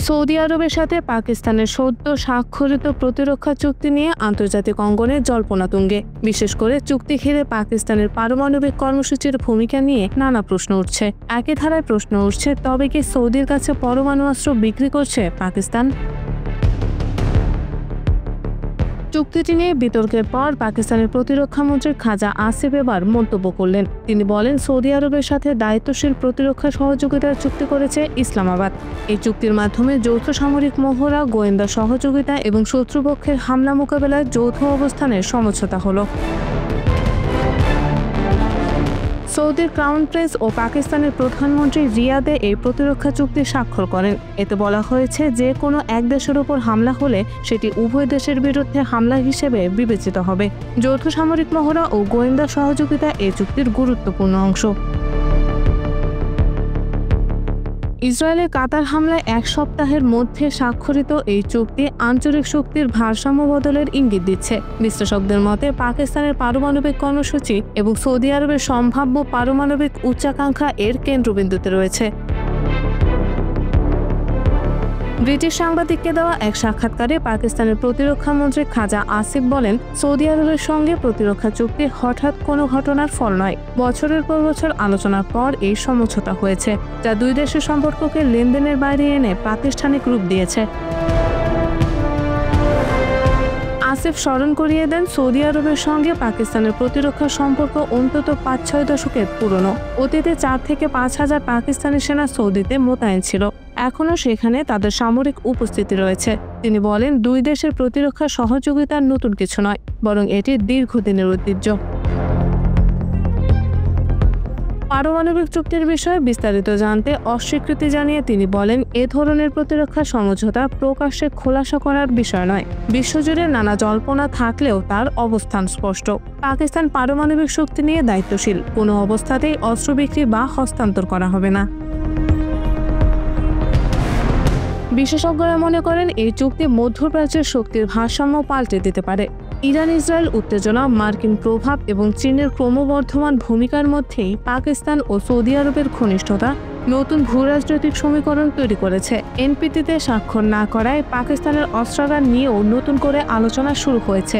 Saudi আরবের সাথে পাকিস্তানের সদ্য স্বাক্ষরিত প্রতিরক্ষা চুক্তি নিয়ে আন্তর্জাতিক অঙ্গনে জল্পনা তুঙ্গে। বিশেষ করে চুক্তি ঘিরে পাকিস্তানের পারমাণবিক কর্মসূচির ভূমিকা নিয়ে নানা প্রশ্ন উঠছে। একই ধারায় প্রশ্ন উঠছে, তবে কি সৌদির কাছে পরমাণু অস্ত্র বিক্রি করছে পাকিস্তান? চুক্তিটি নিয়ে বিতর্কের পর পাকিস্তানের প্রতিরক্ষামন্ত্রী খাজা আসিফ এবার মন্তব্য করলেন। তিনি বলেন, সৌদি আরবের সাথে দায়িত্বশীল প্রতিরক্ষা সহযোগিতার চুক্তি করেছে ইসলামাবাদ। এই চুক্তির মাধ্যমে যৌথ সামরিক মহড়া, গোয়েন্দা সহযোগিতা এবং শত্রুপক্ষের হামলা মোকাবেলায় যৌথ অবস্থানের সমঝোতা হলো। সৌদির ক্রাউন প্রিন্স ও পাকিস্তানের প্রধানমন্ত্রী রিয়াদে এই প্রতিরক্ষা চুক্তি স্বাক্ষর করেন। এতে বলা হয়েছে, যে কোনো এক দেশের উপর হামলা হলে সেটি উভয় দেশের বিরুদ্ধে হামলা হিসেবে বিবেচিত হবে। যৌথ সামরিক মহড়া ও গোয়েন্দা সহযোগিতা এই চুক্তির গুরুত্বপূর্ণ অংশ। ইসরায়েলের কাতার হামলায় এক সপ্তাহের মধ্যে স্বাক্ষরিত এই চুক্তি আঞ্চলিক শক্তির ভারসাম্য বদলের ইঙ্গিত দিচ্ছে। বিশ্লেষকদের মতে, পাকিস্তানের পারমাণবিক কর্মসূচি এবং সৌদি আরবের সম্ভাব্য পারমাণবিক উচ্চাকাঙ্ক্ষা এর কেন্দ্রবিন্দুতে রয়েছে। ব্রিটিশ সাংবাদিককে দেওয়া এক সাক্ষাৎকারে পাকিস্তানের প্রতিরক্ষা মন্ত্রী খাজা আসিফ বলেন, সৌদি আরবের সঙ্গে প্রতিরক্ষা চুক্তি হঠাৎ কোনো ঘটনার ফল নয়। বছরের পর বছর আলোচনার পর এই সমঝোতা হয়েছে, যা দুই দেশের সম্পর্ককে লেনদেনের বাইরে এনে প্রাতিষ্ঠানিক রূপ দিয়েছে। আসিফ স্মরণ করিয়ে দেন, সৌদি আরবের সঙ্গে পাকিস্তানের প্রতিরক্ষা সম্পর্ক অন্তত ৫-৬ দশকের পুরনো। অতীতে ৪ থেকে ৫ হাজার পাকিস্তানি সেনা সৌদিতে মোতায়েন ছিল। এখনও সেখানে তাদের সামরিক উপস্থিতি রয়েছে। তিনি বলেন, দুই দেশের প্রতিরক্ষা সহযোগিতার নতুন কিছু নয়, বরং এটি দীর্ঘদিনের ঐতিহ্য। পারমাণবিক চুক্তির বিষয়ে বিস্তারিত জানতে অস্বীকৃতি জানিয়ে তিনি বলেন, এ ধরনের প্রতিরক্ষা সমঝোতা প্রকাশ্যে খোলাসা করার বিষয় নয়। বিশ্বজুড়ে নানা জল্পনা থাকলেও তার অবস্থান স্পষ্ট। পাকিস্তান পারমাণবিক শক্তি নিয়ে দায়িত্বশীল। কোনো অবস্থাতেই অস্ত্র বিক্রি বা হস্তান্তর করা হবে না। বিশেষজ্ঞরা মনে করেন, এই চুক্তি মধ্যপ্রাচ্যের শক্তির ভারসাম্য পাল্টে দিতে পারে। ইরান ইসরায়েল উত্তেজনা, মার্কিন প্রভাব এবং চীনের ক্রমবর্ধমান ভূমিকার মধ্যেই পাকিস্তান ও সৌদি আরবের ঘনিষ্ঠতা নতুন ভূরাজনৈতিক সমীকরণ তৈরি করেছে। এনপিটিতে স্বাক্ষর না করায় পাকিস্তানের অস্ত্রাগার নিয়েও নতুন করে আলোচনা শুরু হয়েছে।